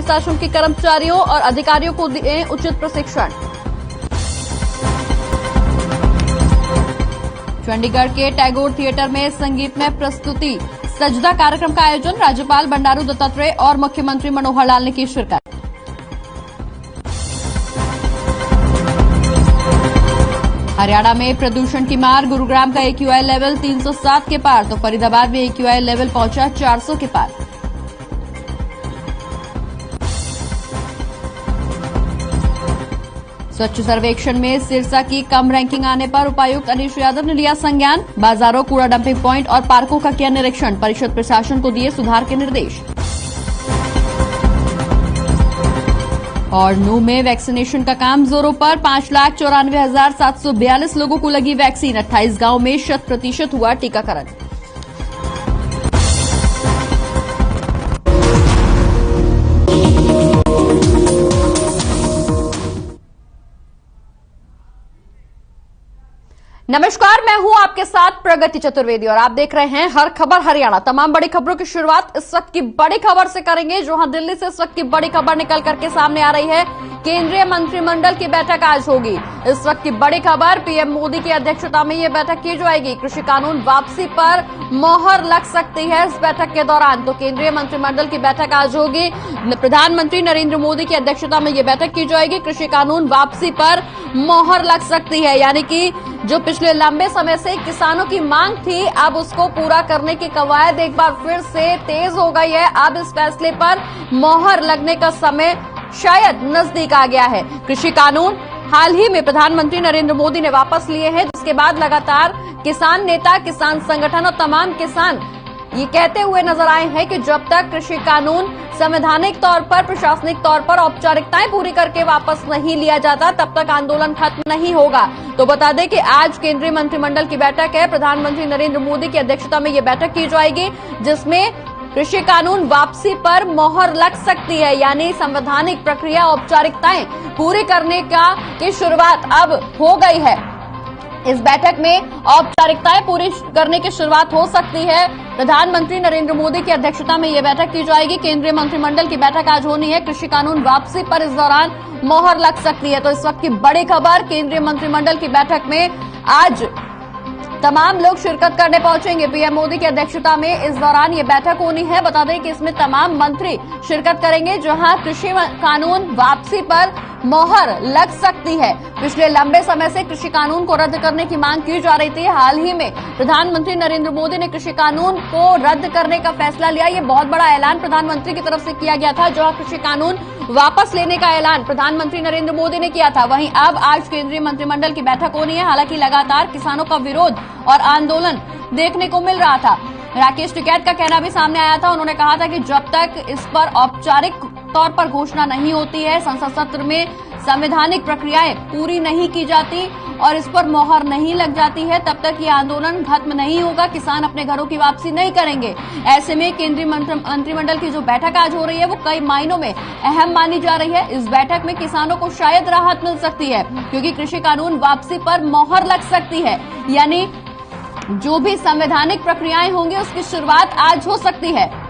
शासन के कर्मचारियों और अधिकारियों को दिए उचित प्रशिक्षण। चंडीगढ़ के टैगोर थिएटर में संगीतमय प्रस्तुति सजदा कार्यक्रम का आयोजन, राज्यपाल बंडारू दत्तात्रेय और मुख्यमंत्री मनोहर लाल ने की शिरकत। हरियाणा में प्रदूषण की मार, गुरुग्राम का AQI लेवल 307 के पार तो फरीदाबाद में AQI लेवल पहुंचा 400 के पार। स्वच्छ सर्वेक्षण में सिरसा की कम रैंकिंग आने पर उपायुक्त अनीश यादव ने लिया संज्ञान, बाजारों, कूड़ा डंपिंग प्वाइंट और पार्कों का किया निरीक्षण, परिषद प्रशासन को दिए सुधार के निर्देश। और नूह में वैक्सीनेशन का काम जोरों पर, 5,94,742 लोगों को लगी वैक्सीन, 28 गांव में 100% हुआ टीकाकरण। नमस्कार, मैं हूं आपके साथ प्रगति चतुर्वेदी और आप देख रहे हैं हर खबर हरियाणा। तमाम बड़ी खबरों की शुरुआत इस वक्त की बड़ी खबर से करेंगे, जहां दिल्ली से इस वक्त की बड़ी खबर निकल करके सामने आ रही है। केंद्रीय मंत्रिमंडल की बैठक आज होगी। इस वक्त की बड़ी खबर, पीएम मोदी की अध्यक्षता में यह बैठक की जाएगी। कृषि कानून वापसी पर मोहर लग सकती है इस बैठक के दौरान। तो केंद्रीय मंत्रिमंडल की बैठक आज होगी। प्रधानमंत्री नरेंद्र मोदी की अध्यक्षता में यह बैठक की जाएगी। कृषि कानून वापसी पर मोहर लग सकती है, यानी कि जो पिछले लंबे समय से किसानों की मांग थी, अब उसको पूरा करने की कवायद एक बार फिर से तेज हो गई है। अब इस फैसले पर मोहर लगने का समय शायद नजदीक आ गया है। कृषि कानून हाल ही में प्रधानमंत्री नरेंद्र मोदी ने वापस लिए हैं, जिसके बाद लगातार किसान नेता, किसान संगठन और तमाम किसान ये कहते हुए नजर आए हैं कि जब तक कृषि कानून संवैधानिक तौर पर, प्रशासनिक तौर पर औपचारिकताएं पूरी करके वापस नहीं लिया जाता, तब तक आंदोलन खत्म नहीं होगा। तो बता दें कि आज केंद्रीय मंत्रिमंडल की बैठक है। प्रधानमंत्री नरेंद्र मोदी की अध्यक्षता में यह बैठक की जाएगी, जिसमें कृषि कानून वापसी पर मोहर लग सकती है, यानी संवैधानिक प्रक्रिया, औपचारिकताएं पूरी करने की शुरुआत अब हो गई है। इस बैठक में औपचारिकताएं पूरी करने की शुरुआत हो सकती है। प्रधानमंत्री नरेंद्र मोदी की अध्यक्षता में यह बैठक की जाएगी। केंद्रीय मंत्रिमंडल की बैठक आज होनी है। कृषि कानून वापसी पर इस दौरान मोहर लग सकती है। तो इस वक्त की बड़ी खबर, केंद्रीय मंत्रिमंडल की बैठक में आज तमाम लोग शिरकत करने पहुंचेंगे। पीएम मोदी की अध्यक्षता में इस दौरान ये बैठक होनी है। बता दें कि इसमें तमाम मंत्री शिरकत करेंगे, जहां कृषि कानून वापसी पर मोहर लग सकती है। पिछले लंबे समय से कृषि कानून को रद्द करने की मांग की जा रही थी। हाल ही में प्रधानमंत्री नरेंद्र मोदी ने कृषि कानून को रद्द करने का फैसला लिया। ये बहुत बड़ा ऐलान प्रधानमंत्री की तरफ से किया गया था, जहां कृषि कानून वापस लेने का ऐलान प्रधानमंत्री नरेंद्र मोदी ने किया था। वहीं अब आज केंद्रीय मंत्रिमंडल की बैठक होनी है। हालांकि लगातार किसानों का विरोध और आंदोलन देखने को मिल रहा था। राकेश टिकैत का कहना भी सामने आया था। उन्होंने कहा था कि जब तक इस पर औपचारिक तौर पर घोषणा नहीं होती है, संसद सत्र में संवैधानिक प्रक्रियाएं पूरी नहीं की जाती और इस पर मोहर नहीं लग जाती है, तब तक ये आंदोलन खत्म नहीं होगा। किसान अपने घरों की वापसी नहीं करेंगे। ऐसे में केंद्रीय मंत्रिमंडल की जो बैठक आज हो रही है, वो कई मायनों में अहम मानी जा रही है। इस बैठक में किसानों को शायद राहत मिल सकती है, क्योंकि कृषि कानून वापसी पर मोहर लग सकती है, यानी जो भी संवैधानिक प्रक्रियाएं होंगी उसकी शुरुआत आज हो सकती है।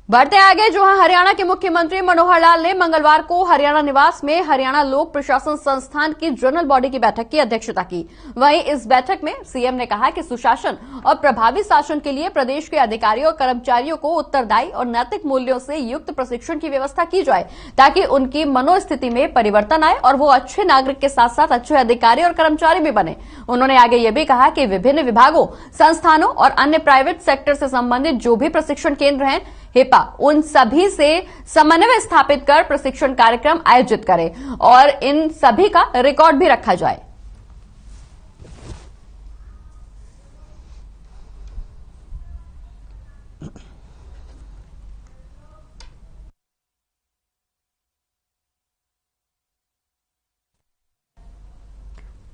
बढ़ते आगे, जहां हरियाणा के मुख्यमंत्री मनोहर लाल ने मंगलवार को हरियाणा निवास में हरियाणा लोक प्रशासन संस्थान की जनरल बॉडी की बैठक की अध्यक्षता की। वहीं इस बैठक में सीएम ने कहा कि सुशासन और प्रभावी शासन के लिए प्रदेश के अधिकारियों और कर्मचारियों को उत्तरदायी और नैतिक मूल्यों से युक्त प्रशिक्षण की व्यवस्था की जाए, ताकि उनकी मनोस्थिति में परिवर्तन आए और वो अच्छे नागरिक के साथ साथ अच्छे अधिकारी और कर्मचारी भी बने। उन्होंने आगे ये भी कहा कि विभिन्न विभागों, संस्थानों और अन्य प्राइवेट सेक्टर से संबंधित जो भी प्रशिक्षण केंद्र हैं, हिपा, उन सभी से समन्वय स्थापित कर प्रशिक्षण कार्यक्रम आयोजित करें और इन सभी का रिकॉर्ड भी रखा जाए।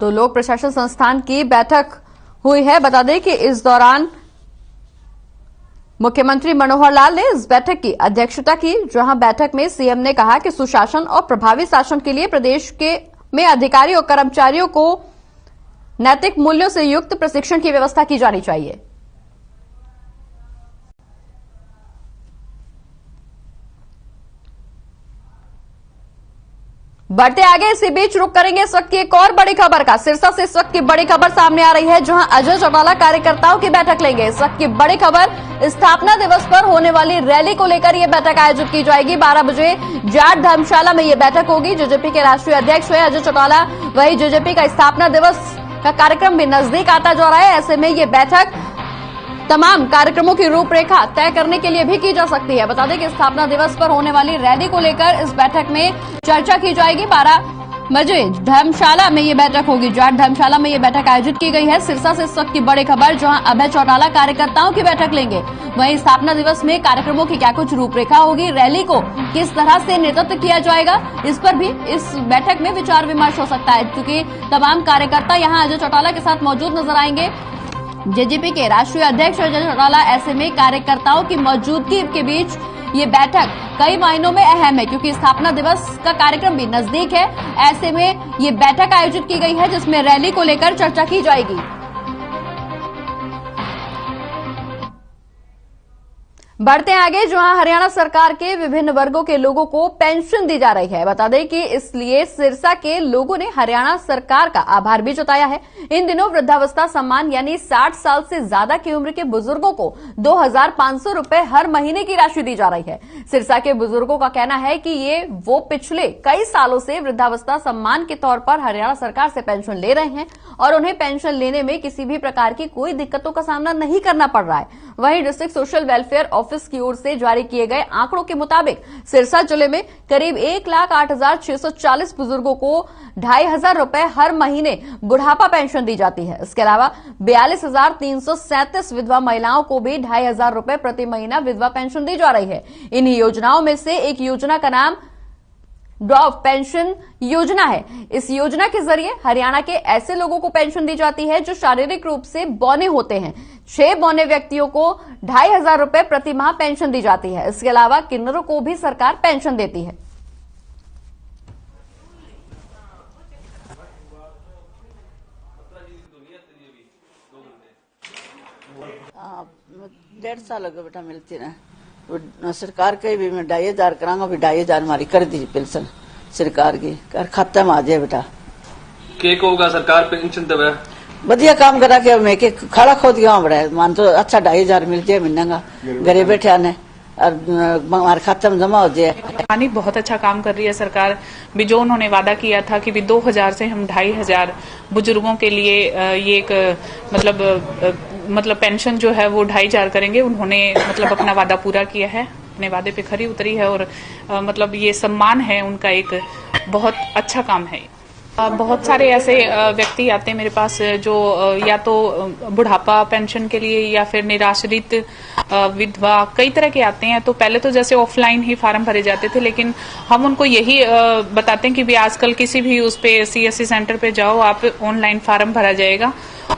तो लोक प्रशासन संस्थान की बैठक हुई है। बता दें कि इस दौरान मुख्यमंत्री मनोहर लाल ने इस बैठक की अध्यक्षता की, जहां बैठक में सीएम ने कहा कि सुशासन और प्रभावी शासन के लिए प्रदेश में अधिकारियों और कर्मचारियों को नैतिक मूल्यों से युक्त प्रशिक्षण की व्यवस्था की जानी चाहिए। बढ़ते आगे, इसी बीच रुक करेंगे इस वक्त की एक और बड़ी खबर का। सिरसा से इस वक्त की बड़ी खबर सामने आ रही है, जहां अजय चौटाला कार्यकर्ताओं की बैठक लेंगे। इस वक्त की बड़ी खबर, स्थापना दिवस पर होने वाली रैली को लेकर यह बैठक आयोजित की जाएगी। 12 बजे जाट धर्मशाला में यह बैठक होगी। जेजेपी के राष्ट्रीय अध्यक्ष है अजय चौटाला, वही जेजेपी का स्थापना दिवस का कार्यक्रम भी नजदीक आता जा रहा है। ऐसे में यह बैठक तमाम कार्यक्रमों की रूपरेखा तय करने के लिए भी की जा सकती है। बता दें कि स्थापना दिवस पर होने वाली रैली को लेकर इस बैठक में चर्चा की जाएगी। 12 बजे धर्मशाला में ये बैठक होगी। जाट धर्मशाला में ये बैठक आयोजित की गई है। सिरसा से इस वक्त की बड़ी खबर, जहां अभय चौटाला कार्यकर्ताओं की बैठक लेंगे। वहीं स्थापना दिवस में कार्यक्रमों की क्या कुछ रूपरेखा होगी, रैली को किस तरह से नेतृत्व किया जाएगा, इस पर भी इस बैठक में विचार विमर्श हो सकता है, क्योंकि तमाम कार्यकर्ता यहां अजय चौटाला के साथ मौजूद नजर आएंगे। जेजेपी के राष्ट्रीय अध्यक्ष अजय चौटाला, ऐसे में कार्यकर्ताओं की मौजूदगी के बीच ये बैठक कई मायनों में अहम है, क्योंकि स्थापना दिवस का कार्यक्रम भी नजदीक है। ऐसे में ये बैठक आयोजित की गई है, जिसमें रैली को लेकर चर्चा की जाएगी। बढ़ते आगे, जहां हरियाणा सरकार के विभिन्न वर्गों के लोगों को पेंशन दी जा रही है। बता दें कि इसलिए सिरसा के लोगों ने हरियाणा सरकार का आभार भी जताया है। इन दिनों वृद्धावस्था सम्मान यानी 60 साल से ज्यादा की उम्र के बुजुर्गों को 2500 रुपए हर महीने की राशि दी जा रही है। सिरसा के बुजुर्गों का कहना है कि ये वो पिछले कई सालों से वृद्धावस्था सम्मान के तौर पर हरियाणा सरकार से पेंशन ले रहे हैं और उन्हें पेंशन लेने में किसी भी प्रकार की कोई दिक्कतों का सामना नहीं करना पड़ रहा है। वहीं डिस्ट्रिक्ट सोशल वेलफेयर ऑफिस की ओर से जारी किए गए आंकड़ों के मुताबिक सिरसा जिले में करीब 1,08,640 बुजुर्गों को 2,500 रुपए हर महीने बुढ़ापा पेंशन दी जाती है। इसके अलावा 42,337 विधवा महिलाओं को भी 2,500 रुपए प्रति महीना विधवा पेंशन दी जा रही है। इन योजनाओं में से एक योजना का नाम ड्रॉप पेंशन योजना है। इस योजना के जरिए हरियाणा के ऐसे लोगों को पेंशन दी जाती है जो शारीरिक रूप से बौने होते हैं। 6 बौने व्यक्तियों को 2,500 रुपए प्रति माह पेंशन दी जाती है। इसके अलावा किन्नरों को भी सरकार पेंशन देती है। डेढ़ साल हो गए बेटा मिलती ना, सरकार के भी मैं 2,500 करांगा, भी 2,500 हमारी कर दी पेंशन सरकार की, कर खाता में आ जाए बेटा। के होगा सरकार पेंशन देवे, बढ़िया काम करा के मैं के खाड़ा खोद गया बड़ा मान तो अच्छा 2,500 मिल जाए महीना का, घरे बैठे आने और हमारे खाते में जमा हो जाए। पानी बहुत अच्छा काम कर रही है सरकार भी, जो उन्होंने वादा किया था कि भी 2,000 से हम 2,500 बुजुर्गों के लिए ये एक मतलब पेंशन जो है वो 2,500 करेंगे। उन्होंने मतलब अपना वादा पूरा किया है, अपने वादे पे खरी उतरी है और मतलब ये सम्मान है उनका, एक बहुत अच्छा काम है। बहुत सारे ऐसे व्यक्ति आते हैं मेरे पास जो या तो बुढ़ापा पेंशन के लिए या फिर निराश्रित विधवा, कई तरह के आते हैं। तो पहले तो जैसे ऑफलाइन ही फार्म भरे जाते थे, लेकिन हम उनको यही बताते हैं कि भी आजकल किसी भी उस पे CSC सेंटर पे जाओ, आप ऑनलाइन फार्म भरा जाएगा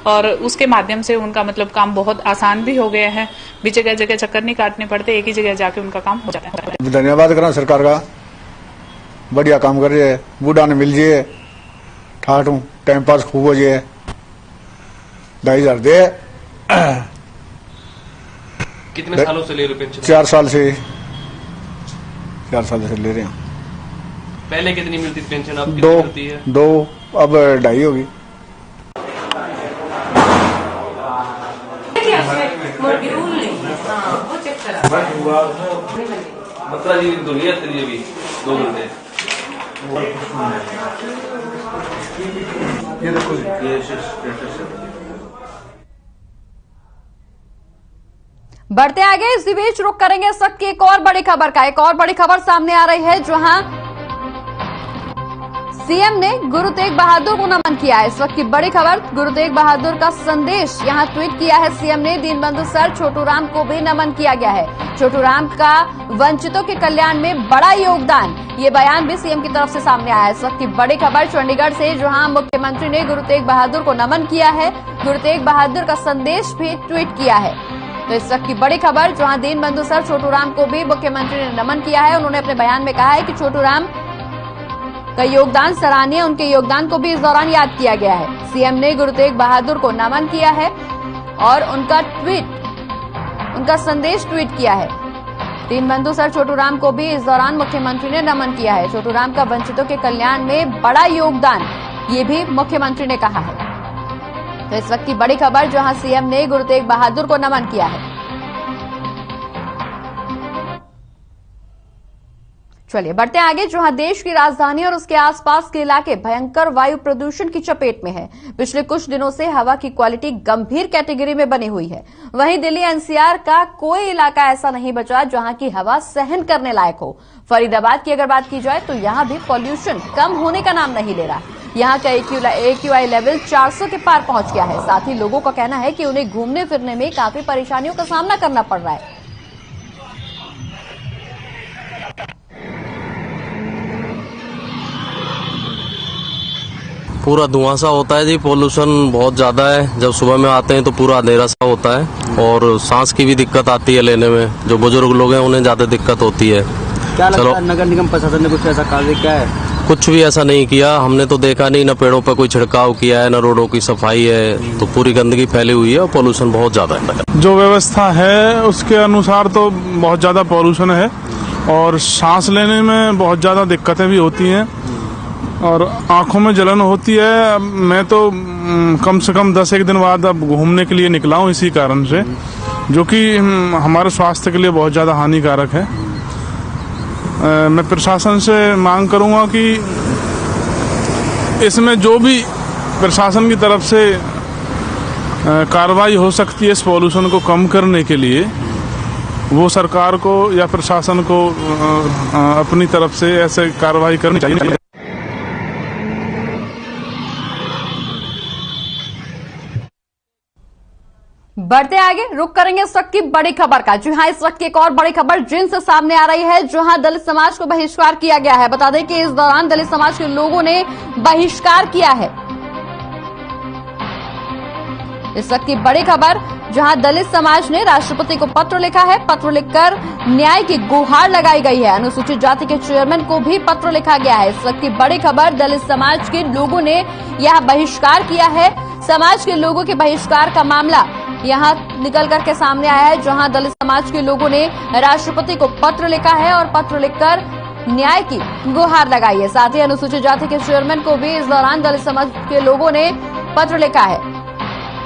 और उसके माध्यम से उनका मतलब काम बहुत आसान भी हो गया है। भी जगह जगह चक्कर नहीं काटने पड़ते, एक ही जगह जाके उनका काम हो जाता है। धन्यवाद करा सरकार का, बढ़िया काम कर रही है। बूढ़ा ने मिल जाए, ठाठ हूँ, टाइम पास खूब हो जाए, 2,500 दे। कितने सालों से ले रहे पेंशन? 4 साल से 4 साल से ले रहे हैं। पहले कितनी मिलती थी पेंशन, अब कितनी मिलती है? 2, अब 2.5 होगी। मतलब जी दुनिया के लिए भी 2 घंटे। ये देखो बढ़ते आगे, इसी बीच रुक करेंगे इस वक्त की एक और बड़ी खबर का। एक और बड़ी खबर सामने आ रही है, जहां सीएम ने गुरु तेग बहादुर को नमन किया है। इस वक्त की बड़ी खबर, गुरु तेग बहादुर का संदेश यहां ट्वीट किया है सीएम ने। दीनबंधु सर छोटू राम को भी नमन किया गया है। छोटू राम का वंचितों के कल्याण में बड़ा योगदान, ये बयान भी सीएम की तरफ से सामने आया है। इस वक्त की बड़ी खबर चंडीगढ़ से, जहां मुख्यमंत्री ने गुरु तेग बहादुर को नमन किया है। गुरु तेग बहादुर का संदेश भी ट्वीट किया है। तो इस वक्त की बड़ी खबर, जहां दीनबंधु सर छोटू राम को भी मुख्यमंत्री ने नमन किया है। उन्होंने अपने बयान में कहा है कि छोटू राम का योगदान सराहनीय, उनके योगदान को भी इस दौरान याद किया गया है। सीएम ने गुरु तेग बहादुर को नमन किया है और उनका संदेश ट्वीट किया है। दीनबंधु सर छोटूराम को भी इस दौरान मुख्यमंत्री ने नमन किया है। छोटूराम का वंचितों के कल्याण में बड़ा योगदान, ये भी मुख्यमंत्री ने कहा है। तो इस वक्त की बड़ी खबर, जहां सीएम ने गुरु तेग बहादुर को नमन किया है। चलिए बढ़ते हैं आगे, जहां देश की राजधानी और उसके आसपास के इलाके भयंकर वायु प्रदूषण की चपेट में है। पिछले कुछ दिनों से हवा की क्वालिटी गंभीर कैटेगरी में बनी हुई है। वहीं दिल्ली एनसीआर का कोई इलाका ऐसा नहीं बचा जहां की हवा सहन करने लायक हो। फरीदाबाद की अगर बात की जाए तो यहां भी पॉल्यूशन कम होने का नाम नहीं ले रहा। यहां का AQI लेवल 400 के पार पहुंच गया है। साथ ही लोगों का कहना है कि उन्हें घूमने फिरने में काफी परेशानियों का सामना करना पड़ रहा है। पूरा धुआं सा होता है जी, पोल्यूशन बहुत ज्यादा है। जब सुबह में आते हैं तो पूरा अंधेरा सा होता है और सांस की भी दिक्कत आती है लेने में। जो बुजुर्ग लोग हैं उन्हें ज्यादा दिक्कत होती है। क्या लगता है नगर निगम प्रशासन ने कुछ ऐसा कार्य किया है? कुछ भी ऐसा नहीं किया, हमने तो देखा नहीं, न पेड़ों पर कोई छिड़काव किया है, न रोडों की सफाई है। तो पूरी गंदगी फैली हुई है और पोल्यूशन बहुत ज्यादा है। जो व्यवस्था है उसके अनुसार तो बहुत ज्यादा पोल्यूशन है और सांस लेने में बहुत ज्यादा दिक्कतें भी होती हैं और आंखों में जलन होती है। मैं तो कम से कम 10 दिन बाद अब घूमने के लिए निकला हूँ इसी कारण से, जो कि हमारे स्वास्थ्य के लिए बहुत ज्यादा हानिकारक है। मैं प्रशासन से मांग करूंगा कि इसमें जो भी प्रशासन की तरफ से कार्रवाई हो सकती है इस पॉल्यूशन को कम करने के लिए, वो सरकार को या प्रशासन को अपनी तरफ से ऐसे कार्रवाई करनी चाहिए। बढ़ते आगे, रुक करेंगे इस वक्त की बड़ी खबर का। जी हां, इस वक्त की एक और बड़ी खबर जिन से सामने आ रही है, जहां दलित समाज को बहिष्कार किया गया है। बता दें कि इस दौरान दलित समाज के लोगों ने बहिष्कार किया है। इस वक्त की बड़ी खबर, जहां दलित समाज ने राष्ट्रपति को पत्र लिखा है। पत्र लिखकर न्याय की गुहार लगाई गई है। अनुसूचित जाति के चेयरमैन को भी पत्र लिखा गया है। इस वक्त की बड़ी खबर, दलित समाज के लोगों ने यह बहिष्कार किया है। समाज के लोगों के बहिष्कार का मामला यहां निकल करके सामने आया है, जहां दलित समाज के लोगों ने राष्ट्रपति को पत्र लिखा है और पत्र लिखकर न्याय की गुहार लगाई है। साथ ही अनुसूचित जाति के चेयरमैन को भी इस दौरान दलित समाज के लोगों ने पत्र लिखा है।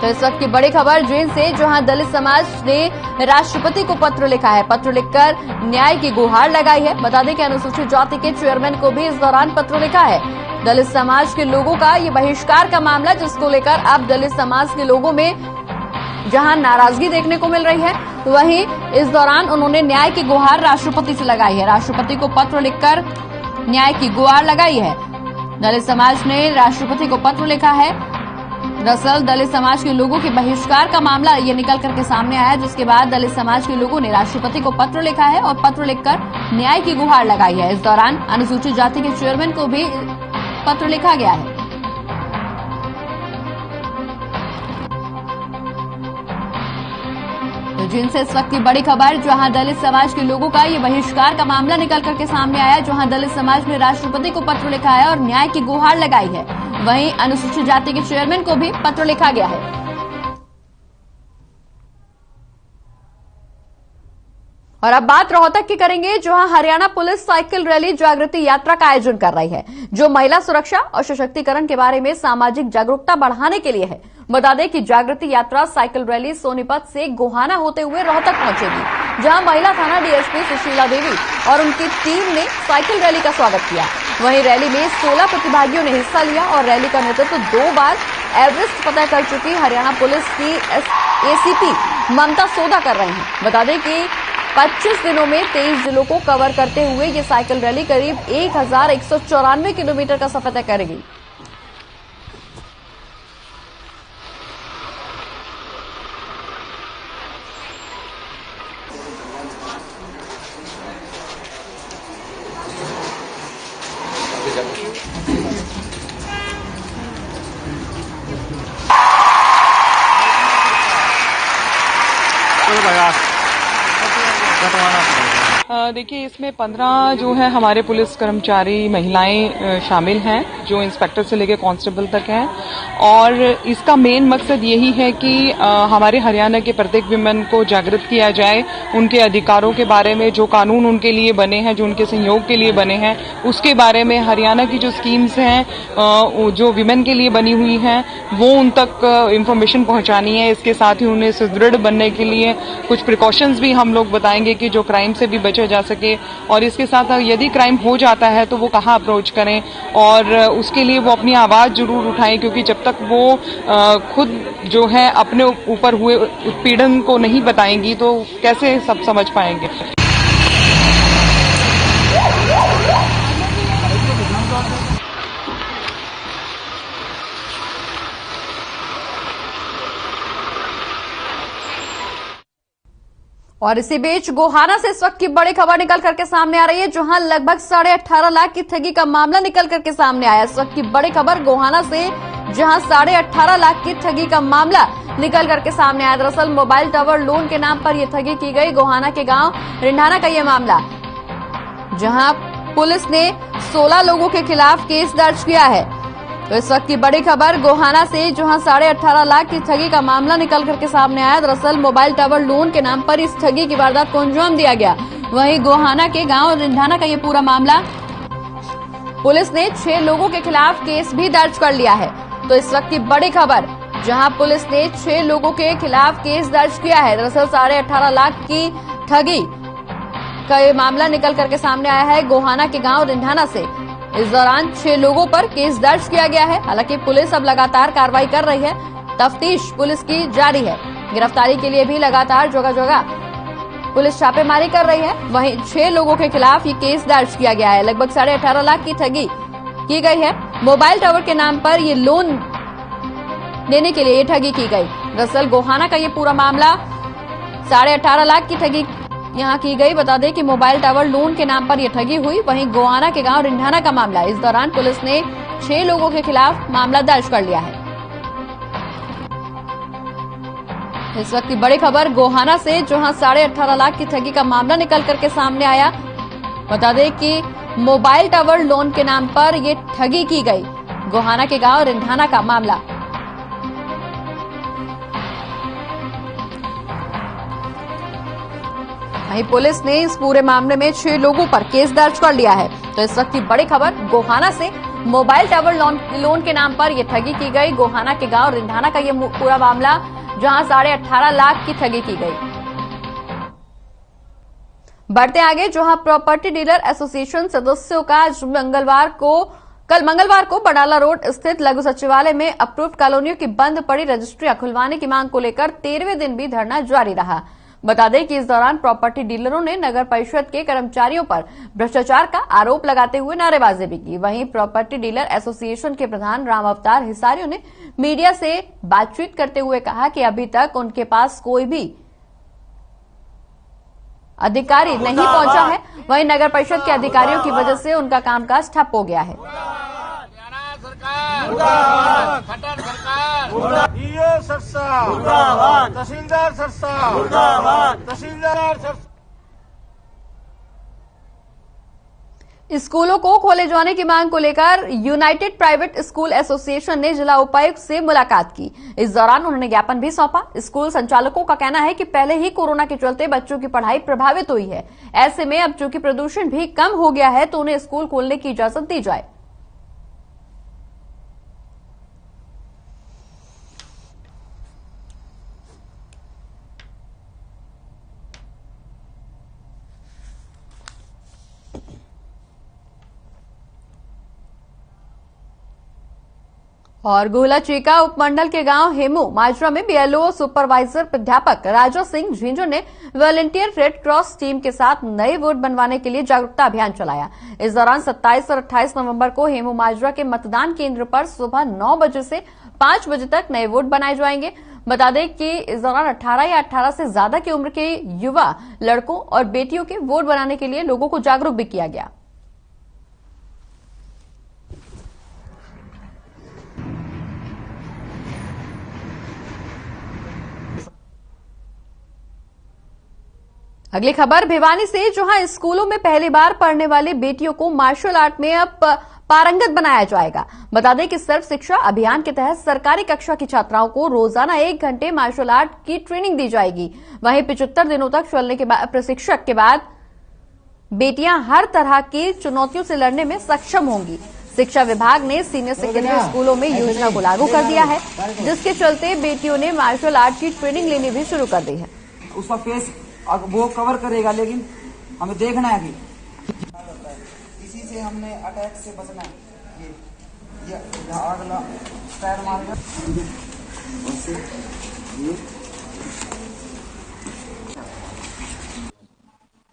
तो इस वक्त की बड़ी खबर जींद से, जहां दलित समाज ने राष्ट्रपति को पत्र लिखा है। पत्र लिखकर न्याय की गुहार लगाई है। बता दें कि अनुसूचित जाति के चेयरमैन को भी इस दौरान पत्र लिखा है। दलित समाज के लोगों का ये बहिष्कार का मामला, जिसको लेकर अब दलित समाज के लोगों में जहां नाराजगी देखने को मिल रही है, वहीं इस दौरान उन्होंने न्याय की गुहार राष्ट्रपति से लगाई है। राष्ट्रपति को पत्र लिखकर न्याय की गुहार लगाई है। दलित समाज ने राष्ट्रपति को पत्र लिखा है। दरअसल दलित समाज के लोगों के बहिष्कार का मामला ये निकल करके सामने आया, जिसके बाद दलित समाज के लोगों ने राष्ट्रपति को पत्र लिखा है और पत्र लिखकर न्याय की गुहार लगाई है। इस दौरान अनुसूचित जाति के चेयरमैन को भी पत्र लिखा गया है। तो जिनसे इस वक्त की बड़ी खबर, जहां दलित समाज के लोगों का ये बहिष्कार का मामला निकल करके सामने आया, जहां दलित समाज ने राष्ट्रपति को पत्र लिखा है और न्याय की गुहार लगाई है। वहीं अनुसूचित जाति के चेयरमैन को भी पत्र लिखा गया है। और अब बात रोहतक की करेंगे, जहां हरियाणा पुलिस साइकिल रैली जागृति यात्रा का आयोजन कर रही है, जो महिला सुरक्षा और सशक्तिकरण के बारे में सामाजिक जागरूकता बढ़ाने के लिए है। बता दें कि जागृति यात्रा साइकिल रैली सोनीपत से गोहाना होते हुए रोहतक पहुंचेगी, जहां महिला थाना डीएसपी सुशीला देवी और उनकी टीम ने साइकिल रैली का स्वागत किया। वहीं रैली में 16 प्रतिभागियों ने हिस्सा लिया और रैली का नेतृत्व 2 बार एवरेस्ट फतह कर चुकी हरियाणा पुलिस की एसीपी ममता सोदा कर रहे हैं। बता दें कि 25 दिनों में 23 जिलों को कवर करते हुए ये साइकिल रैली करीब 1194 किलोमीटर का सफर तय करेगी। देखिए, इसमें 15 जो है हमारे पुलिस कर्मचारी महिलाएं शामिल हैं, जो इंस्पेक्टर से लेकर कांस्टेबल तक हैं। और इसका मेन मकसद यही है कि हमारे हरियाणा के प्रत्येक विमेन को जागृत किया जाए, उनके अधिकारों के बारे में, जो कानून उनके लिए बने हैं, जो उनके सहयोग के लिए बने हैं, उसके बारे में। हरियाणा की जो स्कीम्स हैं जो विमेन के लिए बनी हुई हैं, वो उन तक इंफॉर्मेशन पहुंचानी है। इसके साथ ही उन्हें सुदृढ़ बनने के लिए कुछ प्रिकॉशंस भी हम लोग बताएंगे कि जो क्राइम से भी बचा जा सके। और इसके साथ यदि क्राइम हो जाता है तो वो कहाँ अप्रोच करें, और उसके लिए वो अपनी आवाज जरूर उठाएं, क्योंकि जब तक वो खुद जो है अपने ऊपर हुए उत्पीड़न को नहीं बताएंगी तो कैसे सब समझ पाएंगे। और इसी बीच गोहाना से इस वक्त की बड़ी खबर निकल करके सामने आ रही है, जहां लगभग 18.5 लाख की ठगी का मामला निकल करके सामने आया। इस वक्त की बड़ी खबर गोहाना से, जहां 18.5 लाख की ठगी का मामला निकल करके सामने आया। दरअसल मोबाइल टावर लोन के नाम पर यह ठगी की गई। गोहाना के गांव रिंढाना का यह मामला, जहां पुलिस ने 16 लोगों के खिलाफ केस दर्ज किया है। तो इस वक्त की बड़ी खबर गोहाना से, जहां 18.5 लाख की ठगी का मामला निकल करके सामने आया। दरअसल मोबाइल टावर लोन के नाम पर इस ठगी की वारदात को अंजाम दिया गया। वहीं गोहाना के गांव रिंढाना का ये पूरा मामला, पुलिस ने 6 लोगों के खिलाफ केस भी दर्ज कर लिया है। तो इस वक्त की बड़ी खबर, जहां पुलिस ने 6 लोगों के खिलाफ केस दर्ज किया है। दरअसल 18.5 लाख की ठगी का ये मामला निकल करके सामने आया है गोहाना के गांव रिंढाना से। इस दौरान 6 लोगों पर केस दर्ज किया गया है। हालांकि पुलिस अब लगातार कार्रवाई कर रही है, तफ्तीश पुलिस की जारी है। गिरफ्तारी के लिए भी लगातार जगह जगह पुलिस छापेमारी कर रही है। वहीं 6 लोगों के खिलाफ ये केस दर्ज किया गया है। लगभग 18.5 लाख की ठगी की गई है। मोबाइल टावर के नाम पर ये लोन देने के लिए ये ठगी की गई। दरअसल गोहाना का ये पूरा मामला, 18.5 लाख की ठगी यहां की गई। बता दें कि मोबाइल टावर लोन के नाम पर यह ठगी हुई। वहीं गोहाना के गांव रिंढाना का मामला, इस दौरान पुलिस ने 6 लोगों के खिलाफ मामला दर्ज कर लिया है। इस वक्त की बड़ी खबर गोहाना से, जहां 18.5 लाख की ठगी का मामला निकल करके सामने आया। बता दें कि मोबाइल टावर लोन के नाम पर यह ठगी की गई। गोहाना के गांव रिंढाना का मामला। वहीं पुलिस ने इस पूरे मामले में 6 लोगों पर केस दर्ज कर लिया है। तो इस वक्त की बड़ी खबर गोहाना से, मोबाइल टावर लोन के नाम पर यह ठगी की गई। गोहाना के गांव रिंढाना का यह पूरा मामला, जहां 18.5 लाख की ठगी की गई। बढ़ते आगे, जहां प्रॉपर्टी डीलर एसोसिएशन सदस्यों का कल मंगलवार को बडाला रोड स्थित लघु सचिवालय में अप्रूव्ड कॉलोनियों की बंद पड़ी रजिस्ट्रियां खुलवाने की मांग को लेकर 13वें दिन भी धरना जारी रहा। बता दें कि इस दौरान प्रॉपर्टी डीलरों ने नगर परिषद के कर्मचारियों पर भ्रष्टाचार का आरोप लगाते हुए नारेबाजी भी की। वहीं प्रॉपर्टी डीलर एसोसिएशन के प्रधान राम अवतार हिसारियों ने मीडिया से बातचीत करते हुए कहा कि अभी तक उनके पास कोई भी अधिकारी नहीं पहुंचा है। वहीं नगर परिषद के अधिकारियों की वजह से उनका कामकाज ठप हो गया है। स्कूलों को खोले जाने की मांग को लेकर यूनाइटेड प्राइवेट स्कूल एसोसिएशन ने जिला उपायुक्त से मुलाकात की। इस दौरान उन्होंने ज्ञापन भी सौंपा। स्कूल संचालकों का कहना है कि पहले ही कोरोना के चलते बच्चों की पढ़ाई प्रभावित हुई है। ऐसे में अब चूंकि प्रदूषण भी कम हो गया है तो उन्हें स्कूल खोलने की इजाजत दी जाए। और गोला चीका उपमंडल के गांव हेमू माजरा में बीएलओ सुपरवाइजर प्राध्यापक राजा सिंह झिंझुन ने वॉलंटियर रेड क्रॉस टीम के साथ नए वोट बनवाने के लिए जागरूकता अभियान चलाया। इस दौरान 27 और 28 नवंबर को हेमू माजरा के मतदान केंद्र पर सुबह 9 बजे से 5 बजे तक नए वोट बनाए जाएंगे। बता दें कि इस दौरान 18 या 18 से ज्यादा की उम्र के युवा लड़कों और बेटियों के वोट बनाने के लिए लोगों को जागरूक भी किया गया। अगली खबर भिवानी से, जहां स्कूलों में पहली बार पढ़ने वाली बेटियों को मार्शल आर्ट में अब पारंगत बनाया जाएगा। बता दें कि सर्व शिक्षा अभियान के तहत सरकारी कक्षा की छात्राओं को रोजाना 1 घंटे मार्शल आर्ट की ट्रेनिंग दी जाएगी। वहीं 75 दिनों तक चलने के बाद प्रशिक्षक के बाद बेटियां हर तरह की चुनौतियों से लड़ने में सक्षम होंगी। शिक्षा विभाग ने सीनियर सेकेंडरी स्कूलों में योजना को लागू कर दिया है, जिसके चलते बेटियों ने मार्शल आर्ट की ट्रेनिंग लेनी भी शुरू कर दी है। उसका फेस वो कवर करेगा, लेकिन हमें देखना है कि इसी से हमने अटैक से बचना है। ये अगला पैर मारेगा,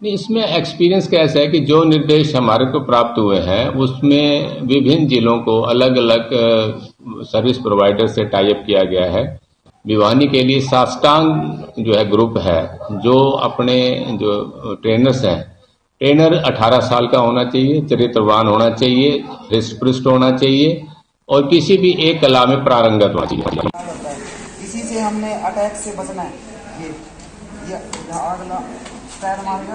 नहीं, इसमें एक्सपीरियंस कैसा है कि जो निर्देश हमारे को प्राप्त हुए हैं उसमें विभिन्न जिलों को अलग अलग सर्विस प्रोवाइडर से टाई अप किया गया है। भिवानी के लिए साष्टांग जो है ग्रुप है, जो अपने जो ट्रेनर्स हैं, ट्रेनर 18 साल का होना चाहिए, चरित्रवान होना चाहिए, हृष्ट-पुष्ट होना चाहिए और किसी भी एक कला में पारंगत होना चाहिए। इसी से हमने अटैक से बचना है। ये अगला पैर मारेगा,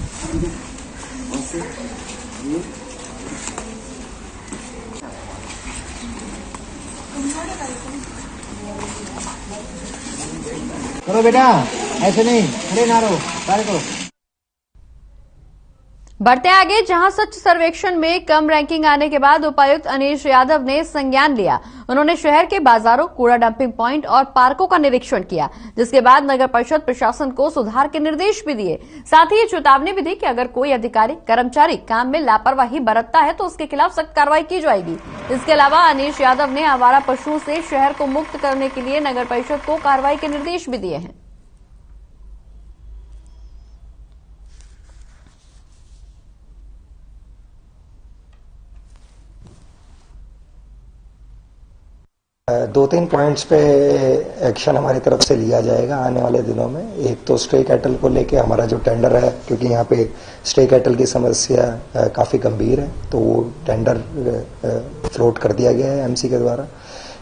करो बेटा, ऐसे नहीं, खड़े ना रहो, सारे करो। बढ़ते आगे, जहां स्वच्छ सर्वेक्षण में कम रैंकिंग आने के बाद उपायुक्त अनीश यादव ने संज्ञान लिया। उन्होंने शहर के बाजारों, कूड़ा डंपिंग पॉइंट और पार्कों का निरीक्षण किया, जिसके बाद नगर परिषद प्रशासन को सुधार के निर्देश भी दिए। साथ ही ये चेतावनी भी दी कि अगर कोई अधिकारी कर्मचारी काम में लापरवाही बरतता है तो उसके खिलाफ सख्त कार्रवाई की जाएगी। इसके अलावा अनीश यादव ने आवारा पशुओं से शहर को मुक्त करने के लिए नगर परिषद को कार्रवाई के निर्देश भी दिए हैं। दो तीन पॉइंट्स पे एक्शन हमारी तरफ से लिया जाएगा आने वाले दिनों में। एक तो स्ट्रे कैटल को लेके हमारा जो टेंडर है, क्योंकि यहाँ पे स्ट्रे कैटल की समस्या काफ़ी गंभीर है, तो वो टेंडर फ्लोट कर दिया गया है एमसी के द्वारा।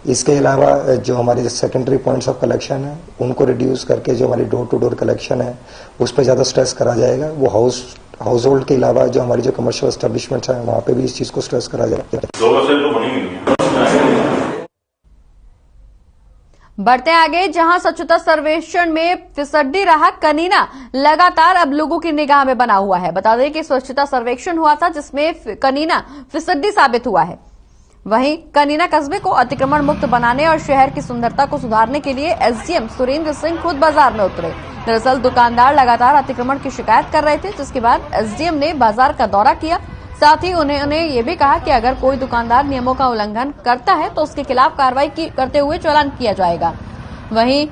इसके अलावा जो हमारे सेकेंडरी पॉइंट्स ऑफ कलेक्शन है उनको रिड्यूस करके जो हमारी डोर टू डोर कलेक्शन है उस पर ज़्यादा स्ट्रेस करा जाएगा। वो हाउस होल्ड के अलावा जो हमारी जो कमर्शियल एस्टेब्लिशमेंट्स हैं वहाँ पे भी इस चीज़ को स्ट्रेस करा जाएगा। बढ़ते आगे, जहां स्वच्छता सर्वेक्षण में फिसड्डी रहा कनीना लगातार अब लोगों की निगाह में बना हुआ है। बता दें कि स्वच्छता सर्वेक्षण हुआ था जिसमें कनीना फिसड्डी साबित हुआ है। वहीं कनीना कस्बे को अतिक्रमण मुक्त बनाने और शहर की सुंदरता को सुधारने के लिए एसडीएम सुरेंद्र सिंह खुद बाजार में उतरे। दरअसल दुकानदार लगातार अतिक्रमण की शिकायत कर रहे थे, जिसके बाद एसडीएम ने बाजार का दौरा किया। साथ ही उन्होंने ये भी कहा कि अगर कोई दुकानदार नियमों का उल्लंघन करता है तो उसके खिलाफ कार्रवाई करते हुए चालान किया जाएगा। वहीं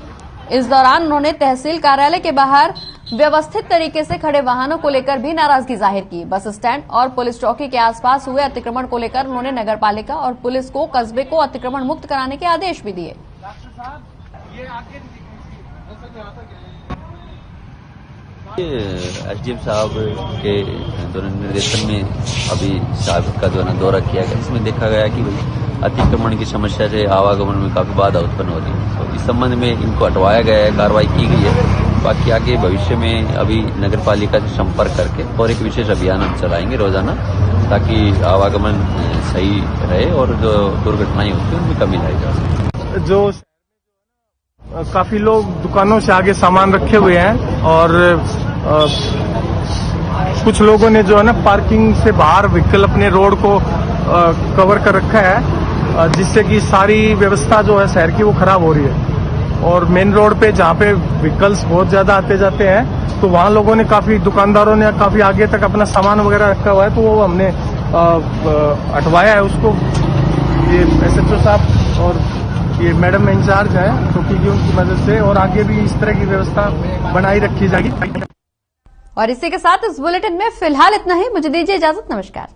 इस दौरान उन्होंने तहसील कार्यालय के बाहर व्यवस्थित तरीके से खड़े वाहनों को लेकर भी नाराजगी जाहिर की। बस स्टैंड और पुलिस चौकी के आसपास हुए अतिक्रमण को लेकर उन्होंने नगरपालिका और पुलिस को कस्बे को अतिक्रमण मुक्त कराने के आदेश भी दिए। एसडीएम साहब के निर्देशन में अभी साहब का जो है दौरा किया गया, इसमें देखा गया कि अतिक्रमण की समस्या से आवागमन में काफी बाधा उत्पन्न होती है, तो इस संबंध में इनको हटवाया गया है, कार्रवाई की गई है। बाकी आगे भविष्य में अभी नगर पालिका से संपर्क करके और एक विशेष अभियान हम चलाएंगे रोजाना, ताकि आवागमन सही रहे और जो दुर्घटनाएं होती हैं उनमें कमी लाई जा सके। जो काफी लोग दुकानों से आगे सामान रखे हुए हैं और कुछ लोगों ने जो है ना पार्किंग से बाहर व्हीकल अपने रोड को कवर कर रखा है, जिससे कि सारी व्यवस्था जो है शहर की वो खराब हो रही है। और मेन रोड पे जहाँ पे व्हीकल्स बहुत ज्यादा आते जाते हैं तो वहाँ लोगों ने काफी दुकानदारों ने काफी आगे तक अपना सामान वगैरह रखा हुआ है, तो वो हमने हटवाया है उसको। ये एसएचओ साहब और ये मैडम इंचार्ज है तो की उनकी मदद से और आगे भी इस तरह की व्यवस्था बनाई रखी जाएगी। और इसी के साथ इस बुलेटिन में फिलहाल इतना ही। मुझे दीजिए इजाजत। नमस्कार।